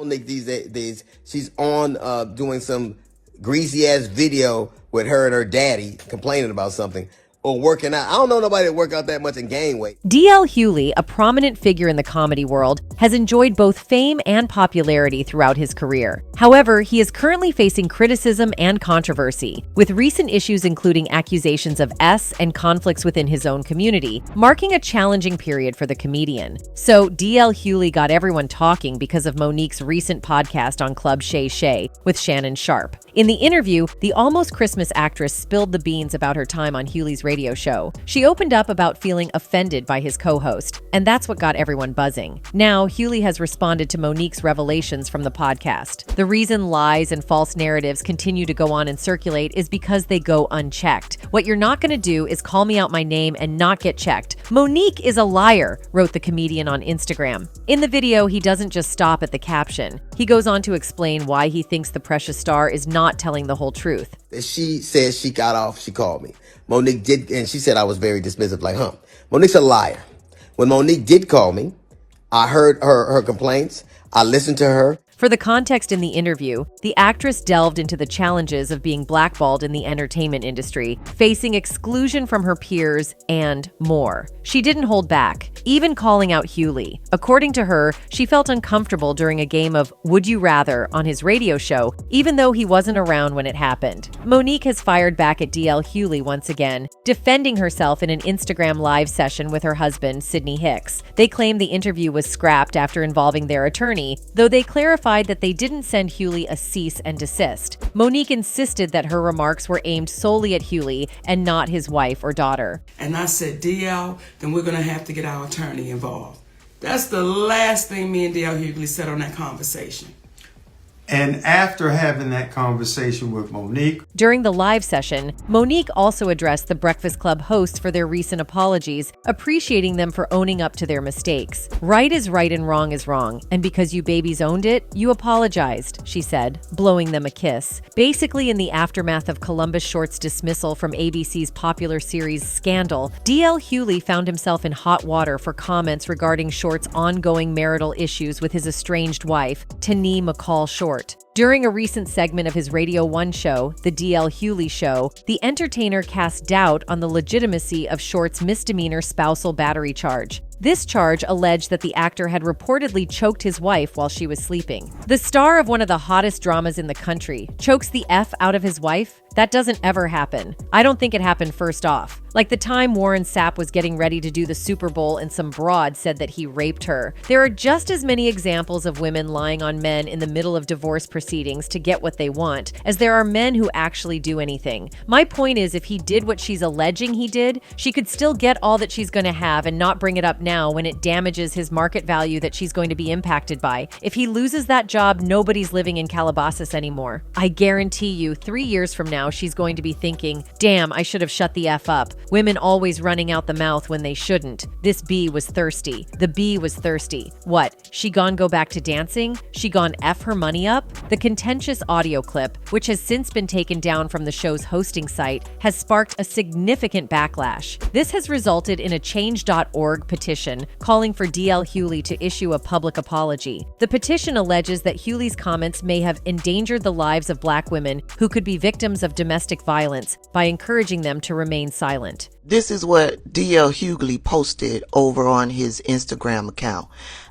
Nique these days, she's on doing some greasy ass video with her and her daddy complaining about something or working out. I don't know nobody that work out that much and gain weight. D.L. Hughley, a prominent figure in the comedy world, has enjoyed both fame and popularity throughout his career. However, he is currently facing criticism and controversy, with recent issues including accusations of and conflicts within his own community, marking a challenging period for the comedian. So, D.L. Hughley got everyone talking because of Monique's recent podcast on Club Shay Shay with Shannon Sharpe. In the interview, the almost Christmas actress spilled the beans about her time on Hughley's radio show. She opened up about feeling offended by his co-host, and that's what got everyone buzzing. Now, Hughley has responded to Monique's revelations from the podcast. The reason lies and false narratives continue to go on and circulate is because they go unchecked. What you're not going to do is call me out my name and not get checked. Monique is a liar, wrote the comedian on Instagram. In the video, he doesn't just stop at the caption. He goes on to explain why he thinks the precious star is not telling the whole truth. She says she got off, she called me. Monique did, and she said I was very dismissive, like, Monique's a liar. When Monique did call me, I heard her complaints. I listened to her. For the context in the interview, the actress delved into the challenges of being blackballed in the entertainment industry, facing exclusion from her peers, and more. She didn't hold back, even calling out Hughley. According to her, she felt uncomfortable during a game of Would You Rather on his radio show, even though he wasn't around when it happened. Monique has fired back at D.L. Hughley once again, defending herself in an Instagram live session with her husband, Sydney Hicks. They claim the interview was scrapped after involving their attorney, though they clarified that they didn't send Hughley a cease and desist. Monique insisted that her remarks were aimed solely at Hughley and not his wife or daughter. And I said, DL, then we're going to have to get our attorney involved. That's the last thing me and DL Hughley said on that conversation. And after having that conversation with Monique, during the live session, Monique also addressed the Breakfast Club hosts for their recent apologies, appreciating them for owning up to their mistakes. Right is right and wrong is wrong, and because you babies owned it, you apologized, she said, blowing them a kiss. Basically, in the aftermath of Columbus Short's dismissal from ABC's popular series Scandal, D.L. Hughley found himself in hot water for comments regarding Short's ongoing marital issues with his estranged wife, Nique Short. During a recent segment of his Radio 1 show, The D.L. Hughley Show, the entertainer cast doubt on the legitimacy of Short's misdemeanor spousal battery charge. This charge alleged that the actor had reportedly choked his wife while she was sleeping. The star of one of the hottest dramas in the country chokes the F out of his wife? That doesn't ever happen. I don't think it happened first off. Like the time Warren Sapp was getting ready to do the Super Bowl and some broad said that he raped her. There are just as many examples of women lying on men in the middle of divorce proceedings to get what they want as there are men who actually do anything. My point is, if he did what she's alleging he did, she could still get all that she's going to have and not bring it up now when it damages his market value that she's going to be impacted by. If he loses that job, nobody's living in Calabasas anymore. I guarantee you, 3 years from now, she's going to be thinking, damn, I should have shut the F up. Women always running out the mouth when they shouldn't. This bee was thirsty. The bee was thirsty. What? She gone go back to dancing? She gone F her money up? The contentious audio clip, which has since been taken down from the show's hosting site, has sparked a significant backlash. This has resulted in a change.org petition calling for D.L. Hughley to issue a public apology. The petition alleges that Hughley's comments may have endangered the lives of Black women who could be victims of domestic violence by encouraging them to remain silent. This is what D.L. Hughley posted over on his Instagram account.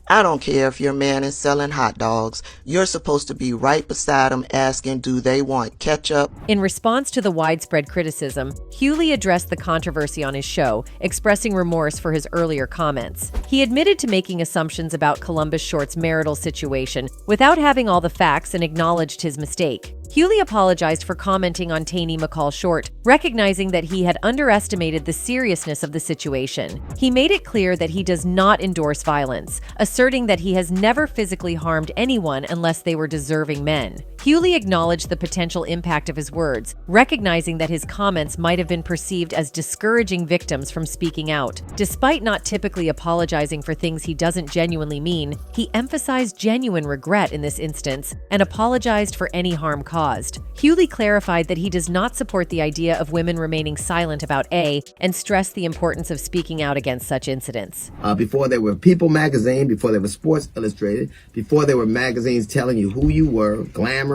I don't care if your man is selling hot dogs. You're supposed to be right beside him asking, do they want ketchup? In response to the widespread criticism, Hughley addressed the controversy on his show, expressing remorse for his earlier comments. He admitted to making assumptions about Columbus Short's marital situation without having all the facts and acknowledged his mistake. Hughley apologized for commenting on Nique Short, recognizing that he had underestimated the seriousness of the situation. He made it clear that he does not endorse violence, asserting that he has never physically harmed anyone unless they were deserving men. Hughley acknowledged the potential impact of his words, recognizing that his comments might have been perceived as discouraging victims from speaking out. Despite not typically apologizing for things he doesn't genuinely mean, he emphasized genuine regret in this instance and apologized for any harm caused. Hughley clarified that he does not support the idea of women remaining silent about A and stressed the importance of speaking out against such incidents. Before there were People magazine, before there was Sports Illustrated, before there were magazines telling you who you were, glamour,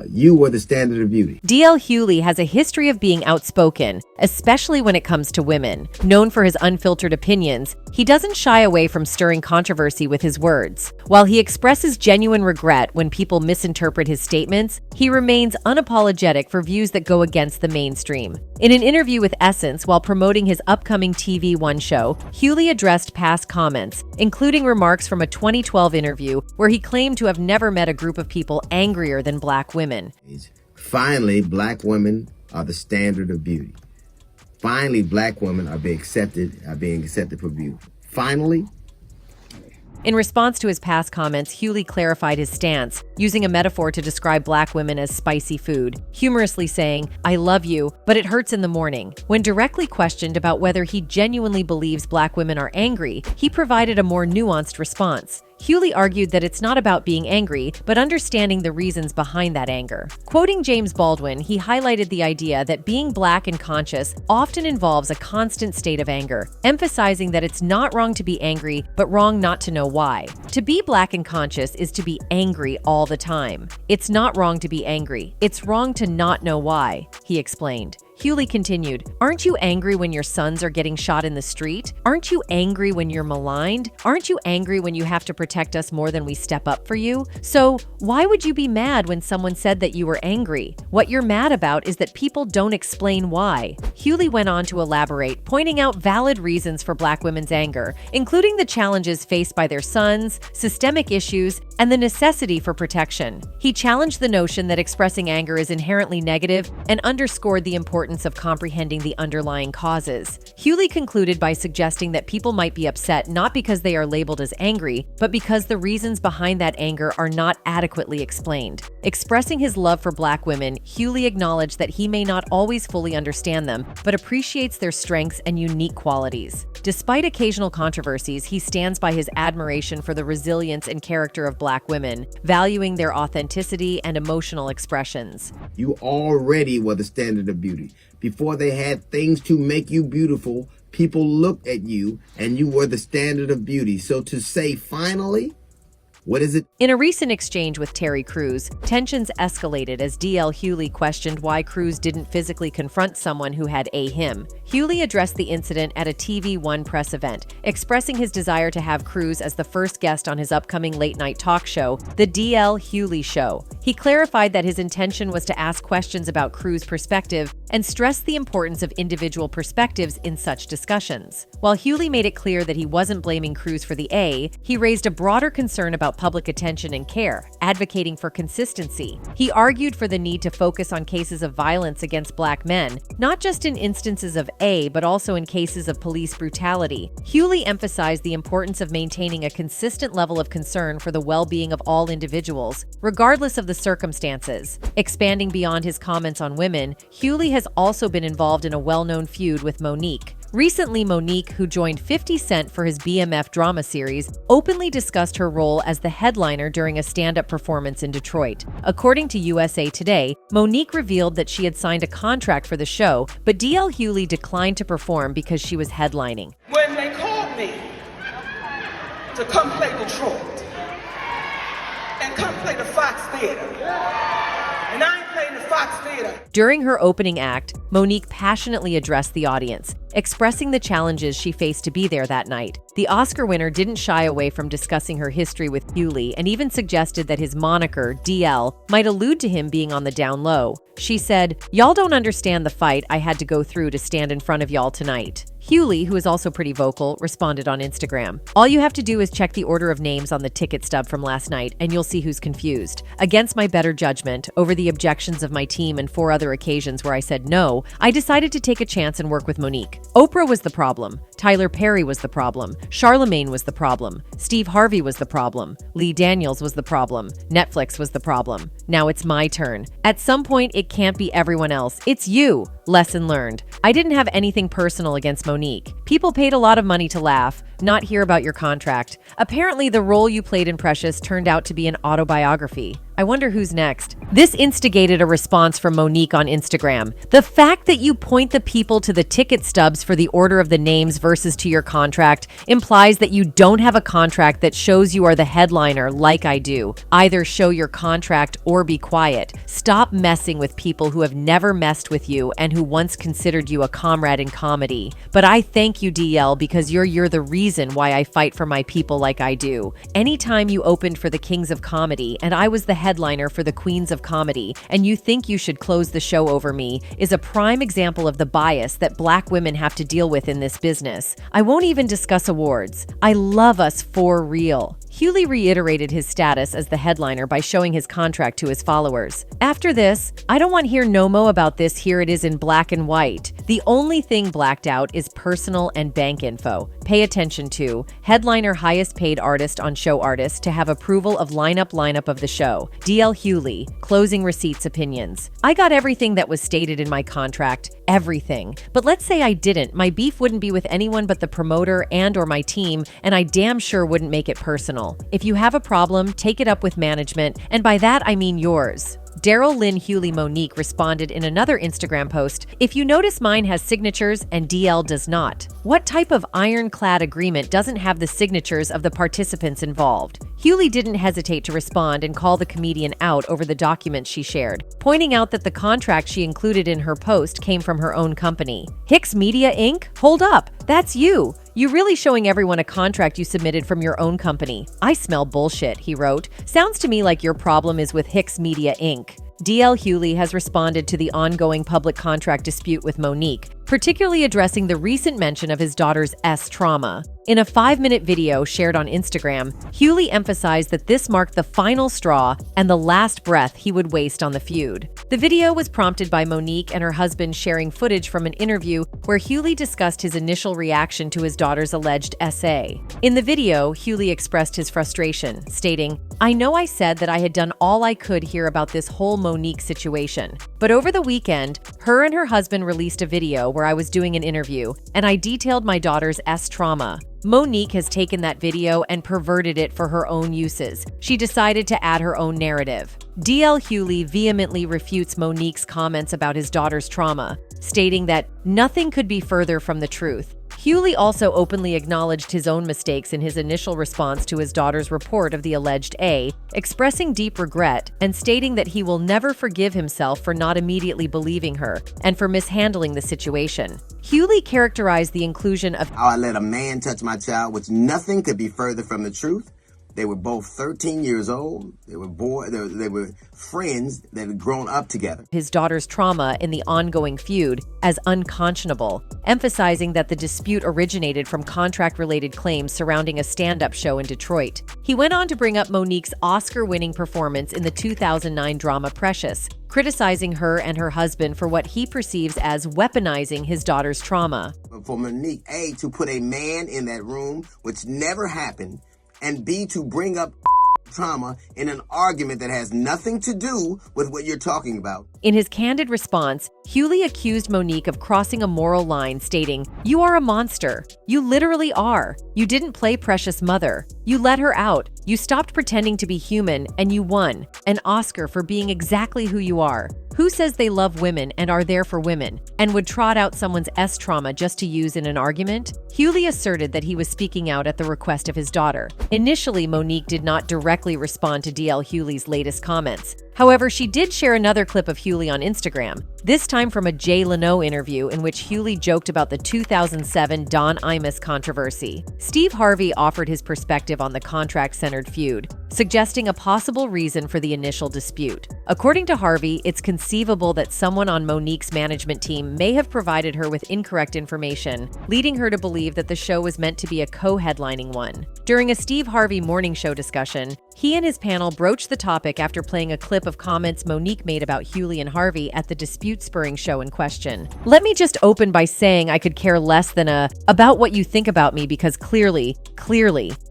you were the standard of beauty. D.L. Hughley has a history of being outspoken, especially when it comes to women. Known for his unfiltered opinions, he doesn't shy away from stirring controversy with his words. While he expresses genuine regret when people misinterpret his statements, he remains unapologetic for views that go against the mainstream. In an interview with Essence while promoting his upcoming TV One show, Hughley addressed past comments, including remarks from a 2012 interview where he claimed to have never met a group of people angrier than Black women. Finally, Black women are the standard of beauty. Finally, Black women are being accepted for beauty. Finally. In response to his past comments, Hughley clarified his stance, using a metaphor to describe Black women as spicy food, humorously saying, "I love you, but it hurts in the morning." When directly questioned about whether he genuinely believes Black women are angry, he provided a more nuanced response. Hughley argued that it's not about being angry, but understanding the reasons behind that anger. Quoting James Baldwin, he highlighted the idea that being Black and conscious often involves a constant state of anger, emphasizing that it's not wrong to be angry, but wrong not to know why. To be Black and conscious is to be angry all the time. It's not wrong to be angry. It's wrong to not know why, he explained. Hughley continued, "Aren't you angry when your sons are getting shot in the street? Aren't you angry when you're maligned? Aren't you angry when you have to protect us more than we step up for you? So why would you be mad when someone said that you were angry? What you're mad about is that people don't explain why." Hughley went on to elaborate, pointing out valid reasons for Black women's anger, including the challenges faced by their sons, systemic issues, and the necessity for protection. He challenged the notion that expressing anger is inherently negative and underscored the importance of comprehending the underlying causes. Hughley concluded by suggesting that people might be upset not because they are labeled as angry, but because the reasons behind that anger are not adequately explained. Expressing his love for Black women, Hughley acknowledged that he may not always fully understand them, but appreciates their strengths and unique qualities. Despite occasional controversies, he stands by his admiration for the resilience and character of Black women, valuing their authenticity and emotional expressions. You already were the standard of beauty. Before they had things to make you beautiful, people looked at you and you were the standard of beauty. So to say finally, what is it? In a recent exchange with Terry Crews, tensions escalated as D.L. Hughley questioned why Crews didn't physically confront someone who had him. Hughley addressed the incident at a TV One press event, expressing his desire to have Crews as the first guest on his upcoming late-night talk show, The D.L. Hughley Show. He clarified that his intention was to ask questions about Crews' perspective and stressed the importance of individual perspectives in such discussions. While Hughley made it clear that he wasn't blaming Crews for the A, he raised a broader concern about public attention and care, advocating for consistency. He argued for the need to focus on cases of violence against Black men, not just in instances of A, but also in cases of police brutality. Hughley emphasized the importance of maintaining a consistent level of concern for the well-being of all individuals, regardless of the circumstances. Expanding beyond his comments on women, Hughley has also been involved in a well-known feud with Nique. Recently, Nique, who joined 50 Cent for his BMF drama series, openly discussed her role as the headliner during a stand-up performance in Detroit. According to USA Today, Nique revealed that she had signed a contract for the show, but D.L. Hughley declined to perform because she was headlining. When they called me to come play Detroit and come play the Fox Theater, and I ain't playing the Fox Theater. During her opening act, Nique passionately addressed the audience, expressing the challenges she faced to be there that night. The Oscar winner didn't shy away from discussing her history with Hughley and even suggested that his moniker, DL, might allude to him being on the down low. She said, "Y'all don't understand the fight I had to go through to stand in front of y'all tonight." Hughley, who is also pretty vocal, responded on Instagram. "All you have to do is check the order of names on the ticket stub from last night, and you'll see who's confused. Against my better judgment, over the objections of my team and 4 other occasions where I said no, I decided to take a chance and work with Nique. Oprah was the problem. Tyler Perry was the problem. Charlemagne was the problem. Steve Harvey was the problem. Lee Daniels was the problem. Netflix was the problem. Now it's my turn. At some point, it can't be everyone else. It's you. Lesson learned. I didn't have anything personal against Monique. People paid a lot of money to laugh, not hear about your contract. Apparently, the role you played in Precious turned out to be an autobiography. I wonder who's next. This instigated a response from Monique on Instagram. The fact that you point the people to the ticket stubs for the order of the names versus to your contract implies that you don't have a contract that shows you are the headliner like I do. Either show your contract or be quiet. Stop messing with people who have never messed with you and who once considered you a comrade in comedy. But I thank you, DL, because you're the reason why I fight for my people like I do. Anytime you opened for the Kings of Comedy and I was the headliner for the Queens of Comedy, and you think you should close the show over me, is a prime example of the bias that Black women have to deal with in this business. I won't even discuss awards. I love us for real. Hughley reiterated his status as the headliner by showing his contract to his followers. After this, I don't want to hear no mo about this, here it is in black and white. The only thing blacked out is personal and bank info. Pay attention to headliner highest paid artist on show artist to have approval of lineup of the show. DL Hughley, closing receipts opinions. I got everything that was stated in my contract, everything. But let's say I didn't. My beef wouldn't be with anyone but the promoter and or my team, and I damn sure wouldn't make it personal. If you have a problem, take it up with management, and by that I mean yours. Daryl Lynn Hughley Monique responded in another Instagram post, if you notice mine has signatures and DL does not. What type of ironclad agreement doesn't have the signatures of the participants involved? Hughley didn't hesitate to respond and call the comedian out over the documents she shared, pointing out that the contract she included in her post came from her own company. Hicks Media Inc.? Hold up, that's you. You really showing everyone a contract you submitted from your own company. I smell bullshit, he wrote. Sounds to me like your problem is with Hicks Media Inc. DL Hughley has responded to the ongoing public contract dispute with Monique, particularly addressing the recent mention of his daughter's S trauma. In a 5-minute video shared on Instagram, Hughley emphasized that this marked the final straw and the last breath he would waste on the feud. The video was prompted by Monique and her husband sharing footage from an interview where Hughley discussed his initial reaction to his daughter's alleged SA. In the video, Hughley expressed his frustration, stating, I know I said that I had done all I could here about this whole Monique situation, but over the weekend, her and her husband released a video where I was doing an interview, and I detailed my daughter's S trauma. Monique has taken that video and perverted it for her own uses. She decided to add her own narrative. DL Hughley vehemently refutes Monique's comments about his daughter's trauma, stating that nothing could be further from the truth. Hughley also openly acknowledged his own mistakes in his initial response to his daughter's report of the alleged A, expressing deep regret and stating that he will never forgive himself for not immediately believing her and for mishandling the situation. Hughley characterized the inclusion of How I let a man touch my child, which nothing could be further from the truth. They were both 13 years old. They were friends that had grown up together. His daughter's trauma in the ongoing feud as unconscionable, emphasizing that the dispute originated from contract-related claims surrounding a stand-up show in Detroit. He went on to bring up Monique's Oscar-winning performance in the 2009 drama Precious, criticizing her and her husband for what he perceives as weaponizing his daughter's trauma. For Monique, A, to put a man in that room, which never happened, and B, to bring up trauma in an argument that has nothing to do with what you're talking about. In his candid response, Hughley accused Monique of crossing a moral line, stating, "You are a monster. You literally are. You didn't play Precious' mother. You let her out. You stopped pretending to be human, and you won an Oscar for being exactly who you are. Who says they love women and are there for women, and would trot out someone's S trauma just to use in an argument?" Hughley asserted that he was speaking out at the request of his daughter. Initially, Monique did not directly respond to DL Hughley's latest comments. However, she did share another clip of Hughley on Instagram, this time from a Jay Leno interview in which Hughley joked about the 2007 Don Imus controversy. Steve Harvey offered his perspective on the contract-centered feud, suggesting a possible reason for the initial dispute. According to Harvey, it's conceivable that someone on Monique's management team may have provided her with incorrect information, leading her to believe that the show was meant to be a co-headlining one. During a Steve Harvey morning show discussion, He and his panel broached the topic after playing a clip of comments Monique made about Hughley and Harvey at the dispute-spurring show in question. "Let me just open by saying I could care less than about what you think about me because clearly,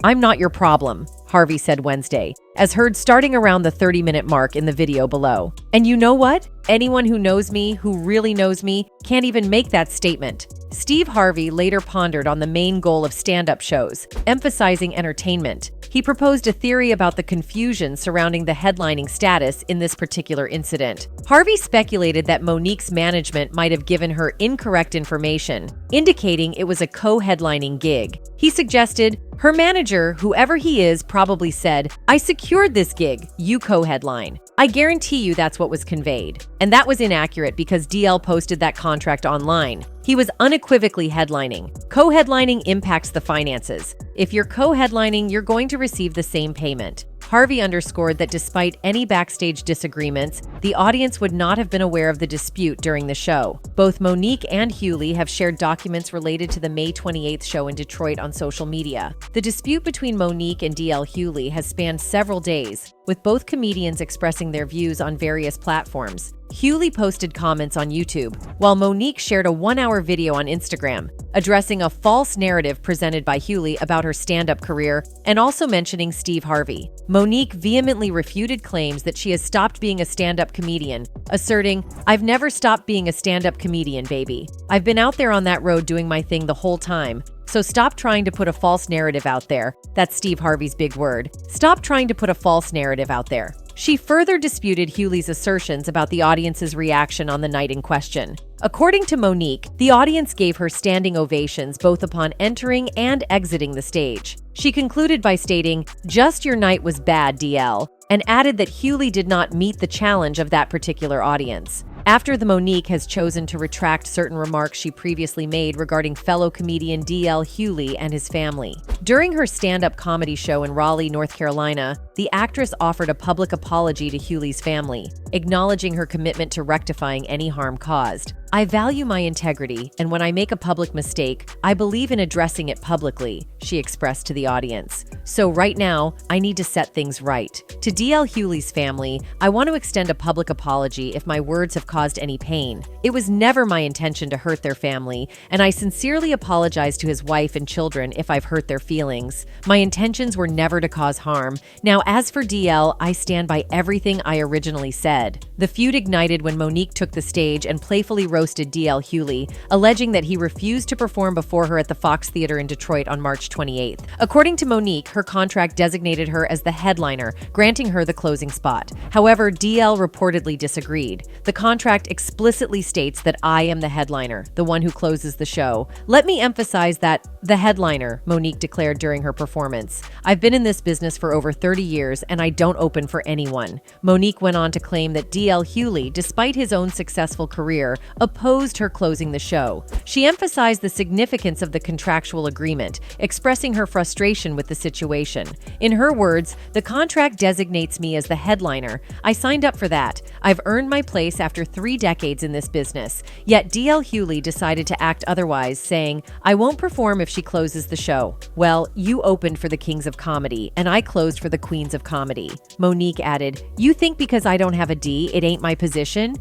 I'm not your problem," Harvey said Wednesday, as heard starting around the 30-minute mark in the video below. "And you know what? Anyone who knows me, who really knows me, can't even make that statement." Steve Harvey later pondered on the main goal of stand-up shows, emphasizing entertainment. He proposed a theory about the confusion surrounding the headlining status in this particular incident. Harvey speculated that Monique's management might have given her incorrect information, indicating it was a co-headlining gig. He suggested, "Her manager, whoever he is, probably said, 'I secured this gig, you co-headline.' I guarantee you that's what was conveyed." And that was inaccurate because DL posted that contract online. He was unequivocally headlining. Co-headlining impacts the finances. If you're co-headlining, you're going to receive the same payment. Harvey underscored that despite any backstage disagreements, the audience would not have been aware of the dispute during the show. Both Monique and Hughley have shared documents related to the May 28th show in Detroit on social media. The dispute between Monique and DL Hughley has spanned several days, with both comedians expressing their views on various platforms. Hughley posted comments on YouTube, while Monique shared a 1-hour video on Instagram, addressing a false narrative presented by Hughley about her stand-up career and also mentioning Steve Harvey. Monique vehemently refuted claims that she has stopped being a stand-up comedian, asserting, "I've never stopped being a stand-up comedian, baby. I've been out there on that road doing my thing the whole time. So stop trying to put a false narrative out there." That's Steve Harvey's big word. Stop trying to put a false narrative out there. She further disputed Hughley's assertions about the audience's reaction on the night in question. According to Monique, the audience gave her standing ovations both upon entering and exiting the stage. She concluded by stating, "Just your night was bad, DL," and added that Hughley did not meet the challenge of that particular audience. After the Monique has chosen to retract certain remarks she previously made regarding fellow comedian DL Hughley and his family. During her stand-up comedy show in Raleigh, North Carolina, the actress offered a public apology to Hughley's family, acknowledging her commitment to rectifying any harm caused. "I value my integrity, and when I make a public mistake, I believe in addressing it publicly," she expressed to the audience. "So right now, I need to set things right. To DL Hughley's family, I want to extend a public apology if my words have caused any pain. It was never my intention to hurt their family, and I sincerely apologize to his wife and children if I've hurt their feelings. My intentions were never to cause harm. Now, as for DL, I stand by everything I originally said." The feud ignited when Monique took the stage and playfully roasted DL Hughley, alleging that he refused to perform before her at the Fox Theater in Detroit on March 28th. According to Monique, her contract designated her as the headliner, granting her the closing spot. However, DL reportedly disagreed. "The contract explicitly states that I am the headliner, the one who closes the show. Let me emphasize that the headliner," Monique declared during her performance. "I've been in this business for over 30 years, and I don't open for anyone." Monique went on to claim that DL Hughley, despite his own successful career, opposed her closing the show. She emphasized the significance of the contractual agreement, expressing her frustration with the situation. In her words, "The contract designates me as the headliner. I signed up for that. I've earned my place after 3 decades in this business." Yet DL Hughley decided to act otherwise, saying, "I won't perform if she closes the show." "Well, you opened for the Kings of Comedy, and I closed for the Queens of Comedy." Monique added, "You think because I don't have a D, it ain't my position?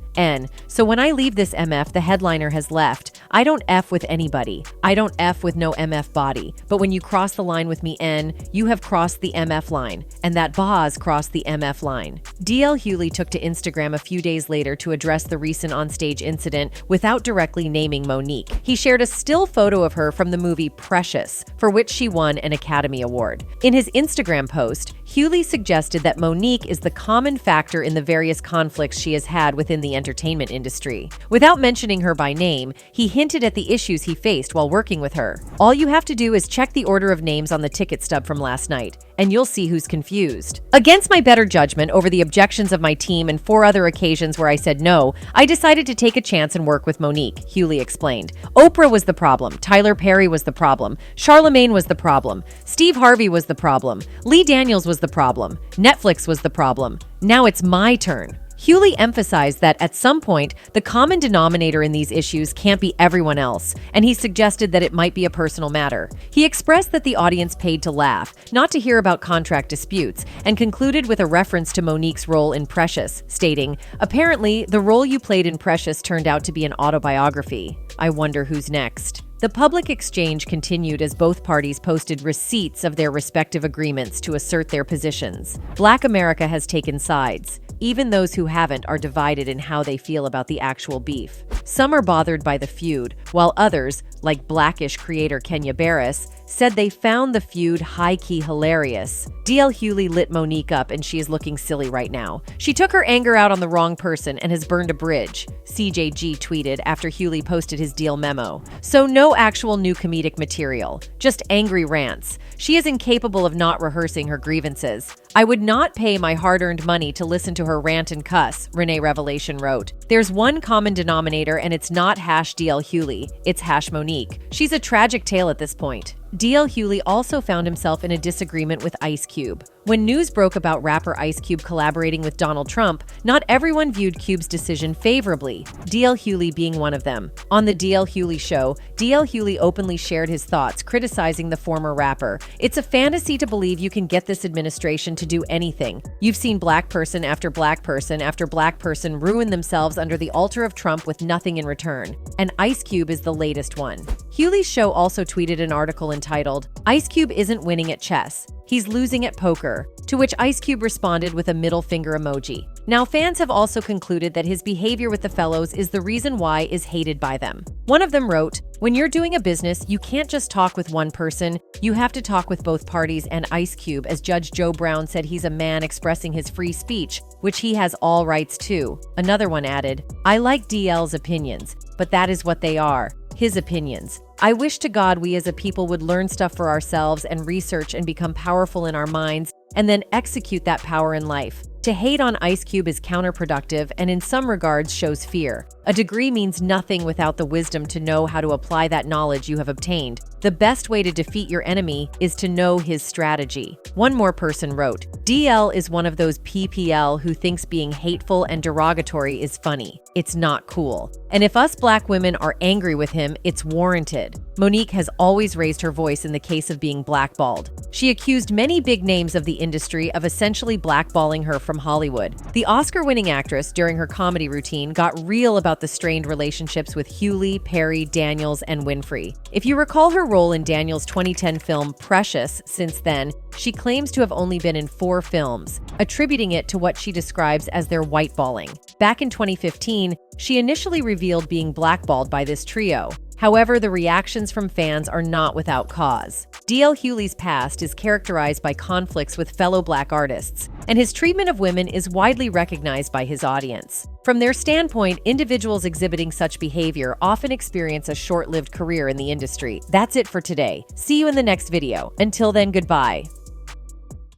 So when I leave this MF, the headliner has left. I don't F with anybody. I don't F with no MF body. But when you cross the line with me N, you have crossed the MF line. And that boss crossed the MF line." DL Hughley took to Instagram a few days later to address the recent onstage incident without directly naming Monique. He shared a still photo of her from the movie Precious, for which she won an Academy Award. In his Instagram post, Hughley suggested that Monique is the common factor in the various conflicts she has had within the entertainment industry. Without mentioning her by name, he hinted at the issues he faced while working with her. "All you have to do is check the order of names on the ticket stub from last night, and you'll see who's confused. Against my better judgment over the objections of my team and 4 other occasions where I said no, I decided to take a chance and work with Monique," Hughley explained. "Oprah was the problem. Tyler Perry was the problem. Charlemagne was the problem. Steve Harvey was the problem. Lee Daniels was the problem. Netflix was the problem. Now it's my turn." Hughley emphasized that at some point, the common denominator in these issues can't be everyone else, and he suggested that it might be a personal matter. He expressed that the audience paid to laugh, not to hear about contract disputes, and concluded with a reference to Monique's role in Precious, stating, "Apparently, the role you played in Precious turned out to be an autobiography. I wonder who's next." The public exchange continued as both parties posted receipts of their respective agreements to assert their positions. Black America has taken sides. Even those who haven't are divided in how they feel about the actual beef. Some are bothered by the feud, while others, like Blackish creator Kenya Barris, said they found the feud high-key hilarious. DL Hughley lit Monique up and she is looking silly right now. She took her anger out on the wrong person and has burned a bridge, CJG tweeted after Hughley posted his deal memo. So no actual new comedic material, just angry rants. She is incapable of not rehearsing her grievances. I would not pay my hard-earned money to listen to her rant and cuss, Renee Revelation wrote. There's one common denominator and it's not #DL Hughley, it's #Monique. She's a tragic tale at this point. DL Hughley also found himself in a disagreement with Ice Cube. When news broke about rapper Ice Cube collaborating with Donald Trump, not everyone viewed Cube's decision favorably, DL Hughley being one of them. On the DL Hughley Show, DL Hughley openly shared his thoughts, criticizing the former rapper. "It's a fantasy to believe you can get this administration to do anything. You've seen black person after black person after black person ruin themselves under the altar of Trump with nothing in return. And Ice Cube is the latest one." Hughley's show also tweeted an article entitled, "Ice Cube isn't winning at chess. He's losing at poker," to which Ice Cube responded with a middle finger emoji. Now, fans have also concluded that his behavior with the fellows is the reason why is hated by them. One of them wrote, "When you're doing a business, you can't just talk with one person, you have to talk with both parties," and Ice Cube, as Judge Joe Brown said, he's a man expressing his free speech, which he has all rights to. Another one added, "I like DL's opinions, but that is what they are, his opinions. I wish to God we as a people would learn stuff for ourselves and research and become powerful in our minds and then execute that power in life. To hate on Ice Cube is counterproductive and in some regards shows fear. A degree means nothing without the wisdom to know how to apply that knowledge you have obtained. The best way to defeat your enemy is to know his strategy." One more person wrote, "DL is one of those PPL who thinks being hateful and derogatory is funny. It's not cool. And if us black women are angry with him, it's warranted." Monique has always raised her voice in the case of being blackballed. She accused many big names of the industry of essentially blackballing her from Hollywood. The Oscar-winning actress, during her comedy routine, got real about the strained relationships with Hughley, Perry, Daniels, and Winfrey. If you recall her role in Daniels' 2010 film Precious, since then, she claims to have only been in 4 films, attributing it to what she describes as their whiteballing. Back in 2015, she initially revealed being blackballed by this trio. However, the reactions from fans are not without cause. DL Hughley's past is characterized by conflicts with fellow black artists, and his treatment of women is widely recognized by his audience. From their standpoint, individuals exhibiting such behavior often experience a short-lived career in the industry. That's it for today. See you in the next video. Until then, goodbye.